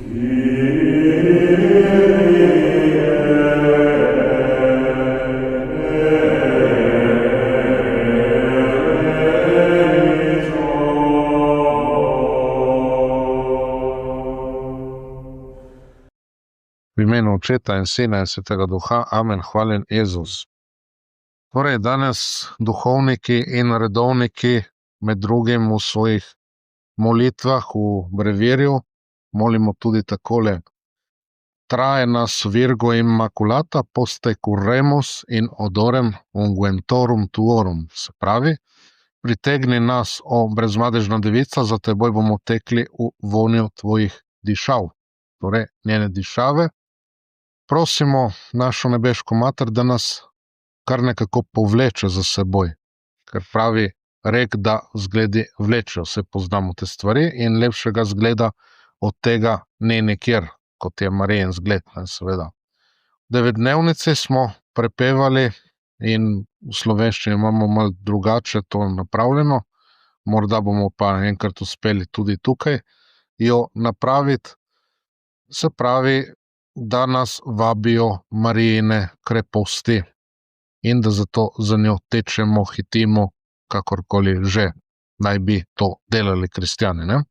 V imenu Očeta in Sina in Svetega Duha, amen, hvaljen Jezus. Torej, danes duhovniki in redovniki med drugim v svojih molitvah v brevirju molimo tudi takole: Trae nas Virgo Immaculata poste curremus in odorem unguentorum tuorum. Se pravi, pritegni nas, o brezmadežna devica, za teboj bomo tekli v vonju tvojih dišav. Torej, njene dišave. Prosimo našo nebeško mater, da nas kar nekako povleče za seboj, ker pravi rek, da zgledi vlečejo. Vse poznamo te stvari in lepšega zgleda od tega ni nikjer, kot je Marijin zgled, seveda. V devetdnevnici smo prepevali in v slovenščini imamo malo drugače to napravljeno, morda bomo pa enkrat uspeli tudi tukaj jo napraviti. Se pravi, da nas vabijo Marijine kreposti in da zato za njo tečemo, hitimo, kakorkoli že naj bi to delali kristjani, ne?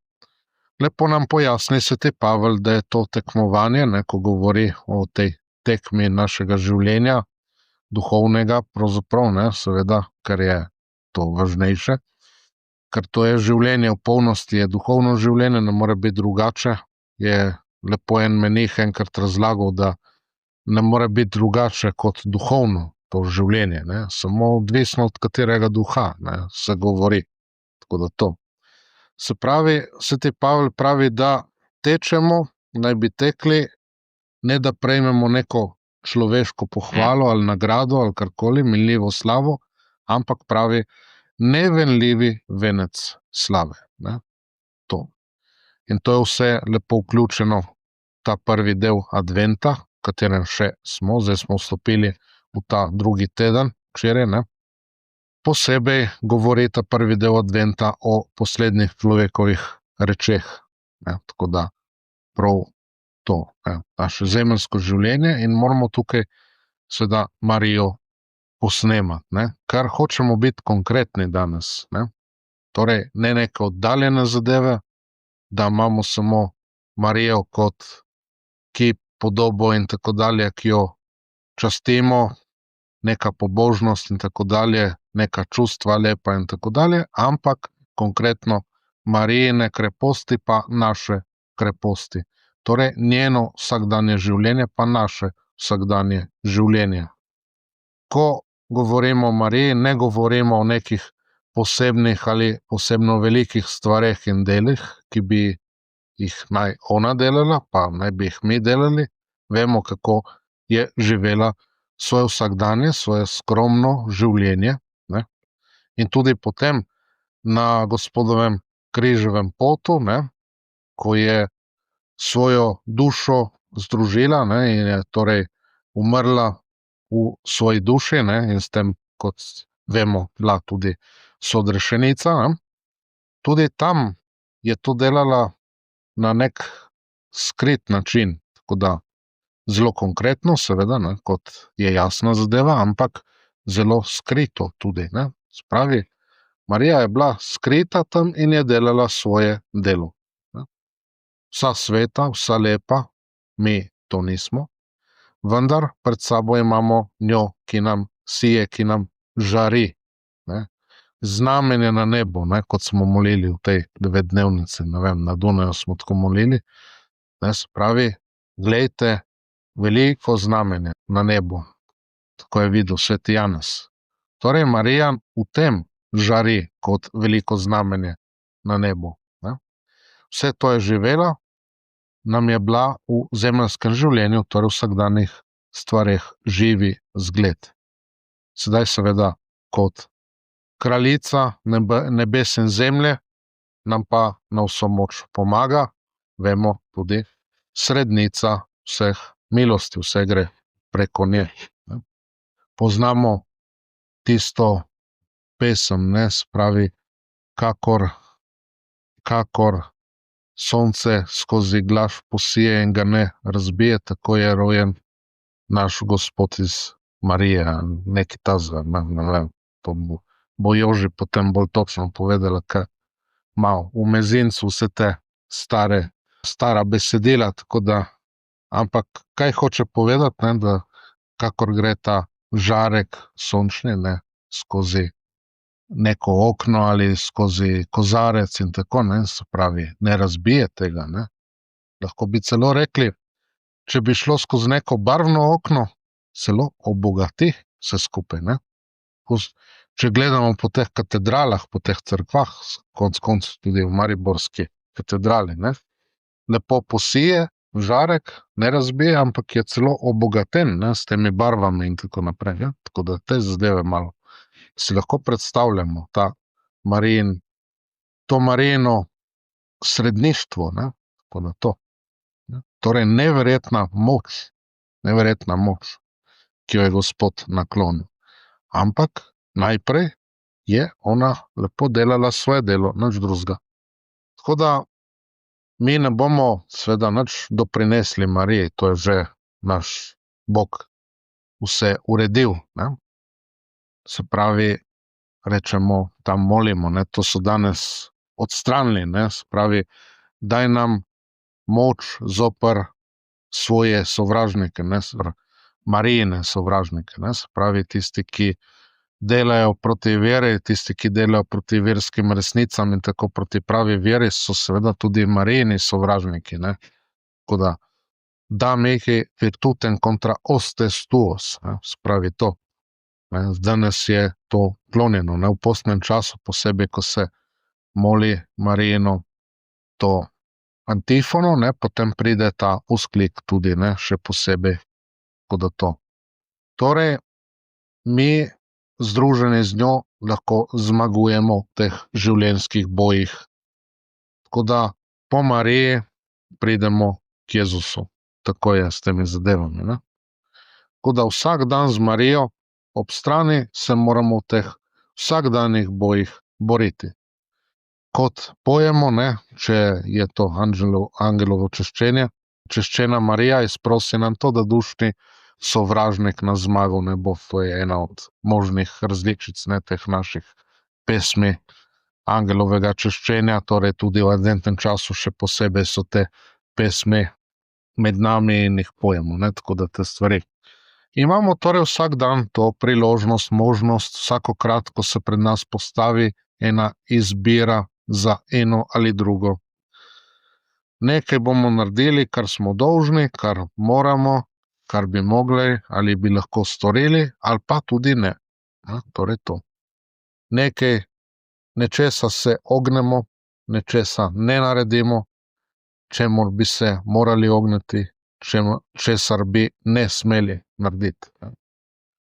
Lepo nam pojasni sveti Pavel, da je to tekmovanje, ne, ko govori o tej tekmi našega življenja, duhovnega pravzaprav, ne, seveda, ker je to važnejše, ker to je življenje v polnosti, je duhovno življenje, ne more biti drugače. Je lepo en menih enkrat razlagal, da ne more biti drugače kot duhovno to življenje, ne, samo odvisno od katerega duha, ne, se govori. Tako da to. Se pravi, sveti Pavel pravi, da tečemo, naj bi tekli, ne da prejmemo neko človeško pohvalo ali nagrado ali karkoli, minljivo slavo, ampak pravi, nevenljivi venec slave, ne, to. In to je vse lepo vključeno, ta prvi del adventa, v katerem še smo, zdaj smo vstopili v ta drugi teden, včeraj, ne. Posebej govori ta prvi del adventa o poslednjih človekovih rečeh, ne, tako da prav to, ne, naše zemeljsko življenje in moramo tukaj seveda Marijo posnemati, ne, kar hočemo biti konkretni danes, ne. Torej, ne neke oddaljene zadeve, da imamo samo Marijo kot kip, podobo in tako dalje, ki jo častimo, neka pobožnost in tako dalje, neka čustva lepa in tako dalje, ampak konkretno Marijine kreposti pa naše kreposti. Torej, njeno vsakdanje življenje pa naše vsakdanje življenje. Ko govorimo o Mariji, ne govorimo o nekih posebnih ali posebno velikih stvareh in delih, ki bi jih naj ona delala, pa naj bi jih mi delali. Vemo, kako je živela svoje vsakdanje, svoje skromno življenje, ne. In tudi potem na Gospodovem križevem potu, ne, ko je svojo dušo združila, ne, in je torej umrla v svoji duši, ne, in s tem, kot vemo, bila tudi sodrešenica, ne. Tudi tam je to delala na nek skrit način, tako da zelo konkretno, seveda, ne, kot je jasna zadeva, ampak zelo skrito tudi, ne. Spravi, Marija je bila skrita tam in je delala svoje delo, ne. Vsa sveta, vsa lepa, mi to nismo, vendar pred sabo imamo njo, ki nam sije, ki nam žari, ne. Znamenje na nebu, ne, kot smo molili v tej devetdnevnici, ne vem, na Dunaju smo tako molili, ne, se pravi, glejte, veliko znamenje na nebu, tako je videl sveti Janez. Torej, Marija v tem žari kot veliko znamenje na nebu, ne. Vse to je živela, nam je bila v zemeljskem življenju, torej v vsakdanjih stvareh, živi zgled. Sedaj seveda kot kraljica nebes in zemlje nam pa na vso moč pomaga, vemo, tudi srednica vseh milosti, vse gre preko nje, ne. Poznamo tisto pesem, ne, se pravi, kakor sonce skozi glas posije in ga ne razbije, tako je rojen naš Gospod iz Marije, nekaj tazga, ne vem, to bo Joži potem bolj točno povedala, ker ima v mezincu vse te stara besedila, tako da, ampak kaj hoče povedati, ne, da kakor gre ta žarek sončni, ne, skozi neko okno ali skozi kozarec in tako, ne, se pravi, ne razbije tega, ne. Lahko bi celo rekli, če bi šlo skozi neko barvno okno, celo obogati vse skupaj, ne. Če gledamo po teh katedralah, po teh cerkvah, konec koncev tudi v mariborski katedrali, ne, lepo posije žarek, ne razbije, ampak je celo obogaten, ne, s temi barvami in tako naprej, ne. Tako da te zadeve malo si lahko predstavljamo, to Marijino sredništvo, ne, tako da to. Torej neverjetna moč, ki jo je Gospod naklonil. Ampak najprej je ona lepo delala svoje delo, nič drugega. Tako da mi ne bomo seveda nič doprinesli Mariji, to je že naš Bog vse uredil, ne. Se pravi, rečemo, tam molimo, ne, to so danes odstranili, ne, se pravi, daj nam moč zoper svoje sovražnike, ne, Marijine sovražnike, ne, se pravi, tisti, ki delajo proti veri, tisti, ki delajo proti verskim resnicam in tako proti pravi veri, so seveda tudi Marijini sovražniki, ne. Tako da, da mihi virtutem contra hostes tuos, ne, se pravi to. Danes je to klonjeno, ne, v postnem času, posebej, ko se moli Marijino to antifono, ne, potem pride ta vzklik tudi, ne, še posebej, kot da to. Torej, mi združeni z njo lahko zmagujemo v teh življenjskih bojih. Tako da po Mariji pridemo k Jezusu. Tako je s temi zadevami, ne. Tako da vsak dan z Marijo ob strani se moramo v teh vsakdanjih bojih boriti. Kot pojemo, ne, če je to angelovo češčenje, češčena Marija, izprosi nam to, da dušni sovražnik nas zmagal ne bo. To je ena od možnih različic, ne, teh naših pesmi angelovega češčenja, torej tudi v adventnem času še posebej so te pesmi med nami in jih pojemo, ne, tako da te stvari. Imamo torej vsak dan to priložnost, možnost, vsakokrat, ko se pred nas postavi ena izbira za eno ali drugo. Nekaj bomo naredili, kar smo dolžni, kar moramo, kar bi mogli ali bi lahko storili, ali pa tudi ne. Torej to. Nečesa se ognemo, nečesa ne naredimo, čemur bi se morali ogniti, česar bi ne smeli narediti.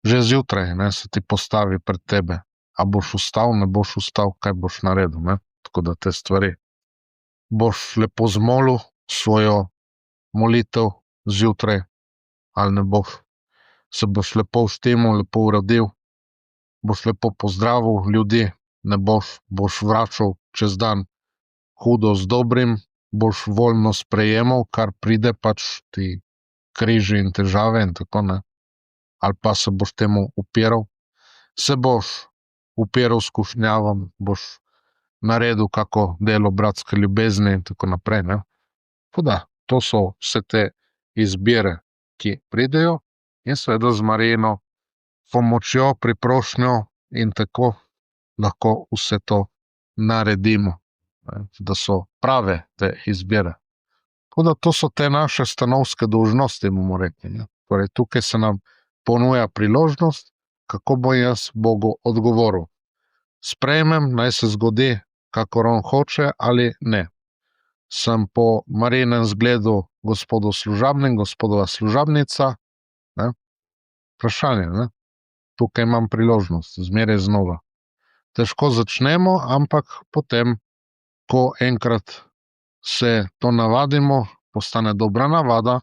Že zjutraj, ne, se ti postavi pred tebe. A boš vstal, ne boš vstal, kaj boš naredil, ne? Tako da te stvari. Boš lepo zmolil svojo molitev zjutraj, ali ne boš. Se boš lepo vštemal, lepo uredil, boš lepo pozdravil ljudi, ne boš, boš vračal čez dan hudo z dobrim, boš voljno sprejemal, kar pride, pač ti križi in težave in tako, ne. Ali pa se boš temu upiral. Se boš upiral skušnjavam, boš naredil kako delo bratske ljubezni in tako naprej, ne. Tako da, to so vse te izbire, ki pridejo in seveda z Marijino pomočjo, priprošnjo in tako lahko vse to naredimo, ne, da so prave te izbire. Tako da to so te naše stanovske dolžnosti, bomo rekli, ne. Torej, tukaj se nam ponuja priložnost, kako bom jaz Bogu odgovoril. Sprejmem, naj se zgodi, kakor on hoče, ali ne. Sem po Marijinem zgledu Gospodov služabnik, Gospodova služabnica, ne. Vprašanje, ne. Tukaj imam priložnost, zmeraj znova. Težko začnemo, ampak potem, ko enkrat se to navadimo, postane dobra navada,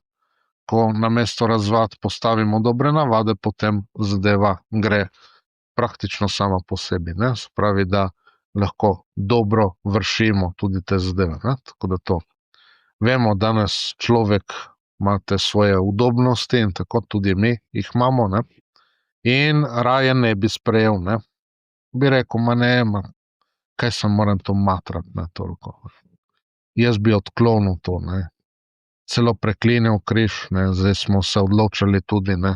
ko namesto razvad postavimo dobre navade, potem zadeva gre praktično sama po sebi, ne. Se pravi, da lahko dobro vršimo tudi te zadeve, ne. Tako da to. Vemo, danes človek ima te svoje udobnosti in tako tudi mi jih imamo, ne. In raje ne bi sprejel, ne. Bi rekel, ma ne, kaj se moram to matrati, ne, toliko. Jaz bi odklonil to, ne. Celo preklinjal križ, ne, zdaj smo se odločili tudi, ne,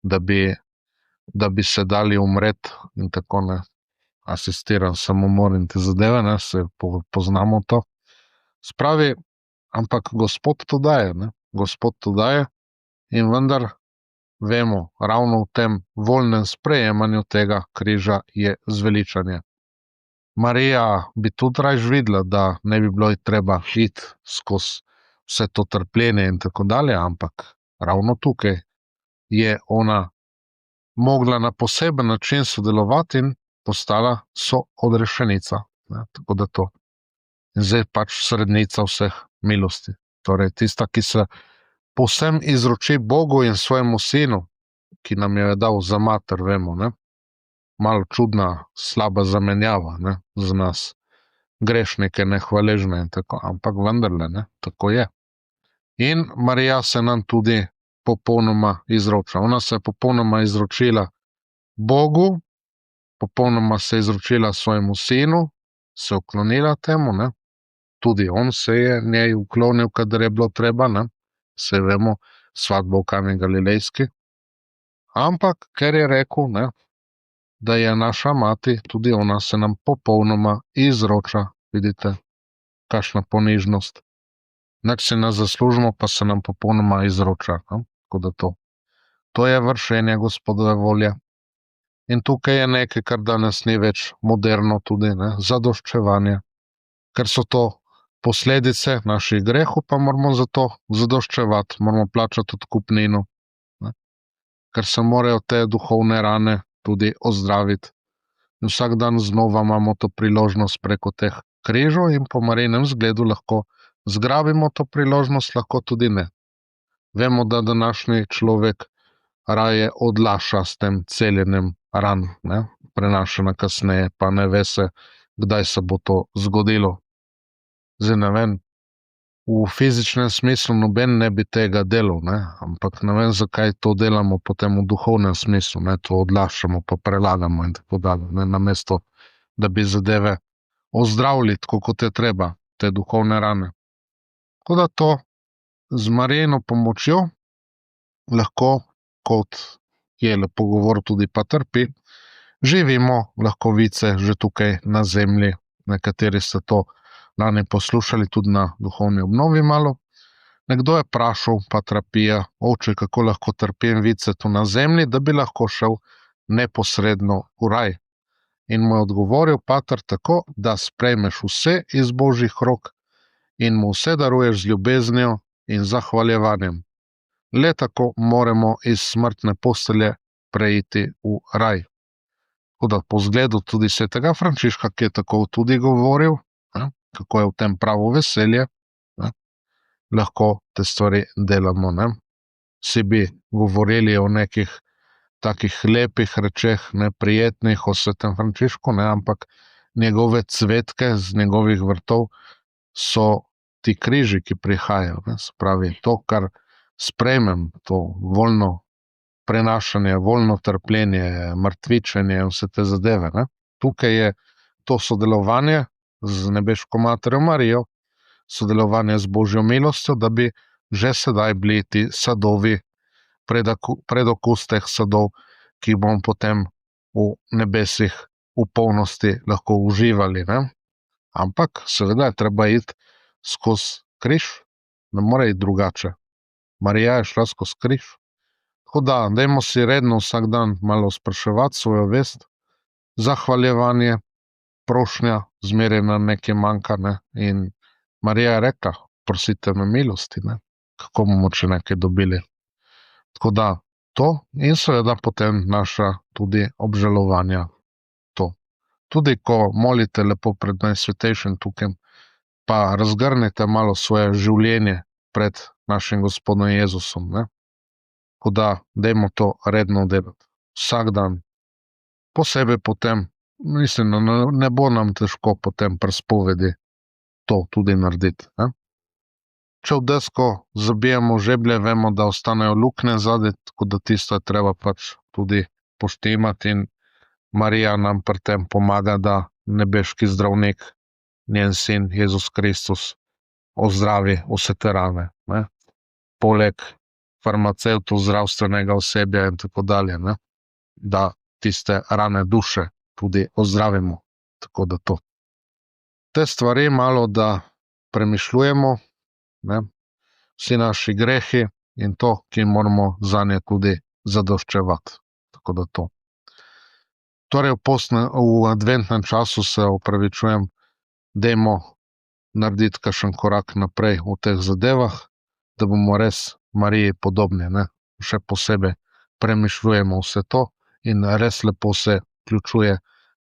da bi se dali umreti in tako, ne. Asistiran samomor in te zadeve, ne, se poznamo to. Spravi, ampak Gospod to daje, ne. Gospod to daje in vendar vemo, ravno v tem voljnem sprejemanju tega križa je zveličanje. Marija bi tudi rajš videla, da ne bi bilo treba iti skozi vse to trpljenje in tako dalje, ampak ravno tukaj je ona mogla na poseben način sodelovati in postala soodrešenica, ne, tako da to. In zdaj pač srednica vseh milosti. Torej, tista, ki se povsem izroči Bogu in svojemu sinu, ki nam jo je dal za mater, vemo, ne. Malo čudna, slaba zamenjava, ne, za nas, grešnike, nehvaležne in tako, ampak vendarle, ne, tako je. In Marija se nam tudi popolnoma izroča. Ona se je popolnoma izročila Bogu, popolnoma se je izročila svojemu sinu, se uklonila temu, ne. Tudi on se je njej uklonil, kadar je bilo treba, ne. Saj vemo, svatba v Kani Galilejski. Ampak, ker je rekel, ne, da je naša mati, tudi ona se nam popolnoma izroča, vidite, kakšna ponižnost. Nič si ne zaslužimo, pa se nam popolnoma izroča, ne, tako da to. To je vršenje Gospodove volje. In tukaj je nekaj, kar danes ni več moderno tudi, ne, zadoščevanje. Ker so to posledice naših grehov, pa moramo za to zadoščevati, moramo plačati odkupnino, ne. Ker se morajo te duhovne rane tudi ozdraviti. In vsak dan znova imamo to priložnost preko teh križov in po Marijinem zgledu lahko zgrabimo to priložnost, lahko tudi ne. Vemo, da današnji človek raje odlaša s tem celjenjem ran, ne, prenaša na kasneje, pa ne ve se, kdaj se bo to zgodilo. Zdaj ne vem, v fizičnem smislu noben ne bi tega delal, ne, ampak ne vem, zakaj to delamo potem v duhovnem smislu, ne, to odlašamo pa prelagamo in tako dalje, ne, namesto da bi zadeve ozdravili, tako kot je treba, te duhovne rane. Tako da to z Marijino pomočjo lahko, kot je lepo govoril tudi pater Pi, živimo lahkovice že tukaj na zemlji. Nekateri ste to lani poslušali tudi na duhovni obnovi malo. Nekdo je vprašal patra Pija: oče, kako lahko trpim vice tu na zemlji, da bi lahko šel neposredno v raj? In mu je odgovoril pater tako, da sprejmeš vse iz Božjih rok in mu vse daruješ z ljubeznijo in zahvaljevanjem. Le tako moremo iz smrtne postelje preiti v raj. Tako da po zgledu tudi svetega Frančiška, ki je tako tudi govoril, ne, kako je v tem pravo veselje, ne, lahko te stvari delamo, ne. Vsi bi govorili o nekih takih lepih rečeh, neprijetnih o svetem Frančišku, ne, ampak njegove cvetke z njegovih vrtov so ti križi, ki prihajajo, ne, se pravi, to, kar sprejmem, to voljno prenašanje, voljno trpljenje, mrtvičenje, vse te zadeve, ne. Tukaj je to sodelovanje z nebeško materjo Marijo, sodelovanje z Božjo milostjo, da bi že sedaj bili ti sadovi, predokus teh sadov, ki bomo potem v nebesih v polnosti lahko uživali, ne. Ampak seveda je treba iti skozi križ, ne more iti drugače. Marija je šla skozi križ. Tako da, dajmo si redno vsak dan malo spraševati svojo vest, zahvaljevanje, prošnja, zmeraj nam nekaj manjka, ne, in Marija je rekla: prosite me milosti, ne, kako bomo še nekaj dobili. Tako da, to in seveda potem naša tudi obžalovanja, to. Tudi ko molite lepo pred Najsvetejšim tukaj, pa razgrnite malo svoje življenje pred našim Gospodom Jezusom, ne. Tako da, dajmo to redno delati. Vsak dan. Posebej potem, mislim, ne bo nam težko potem pri spovedi to tudi narediti, ne. Če v desko zabijemo žeblje, vemo, da ostanejo luknje zadaj, tako da tisto je treba pač tudi poštimati in Marija nam pri tem pomaga, da nebeški zdravnik, njen sin Jezus Kristus, ozdravi vse te rane, ne. Poleg farmacevtov, zdravstvenega osebja in tako dalje, ne, da tiste rane duše tudi ozdravimo. Tako da to. Te stvari malo, da premišljujemo, ne, vsi naši grehi in to, ki moramo zanje tudi zadoščevati. Tako da to. Torej v adventnem času se opravičujem, dajmo narediti kakšen korak naprej v teh zadevah, da bomo res Mariji podobni, ne. Še posebej premišljujemo vse to in res lepo se vključuje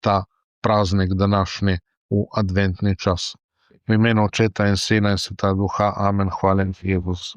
ta praznik današnji v adventni čas. V imenu Očeta in Sina in Svetega Duha. Amen. Hvala Jezus.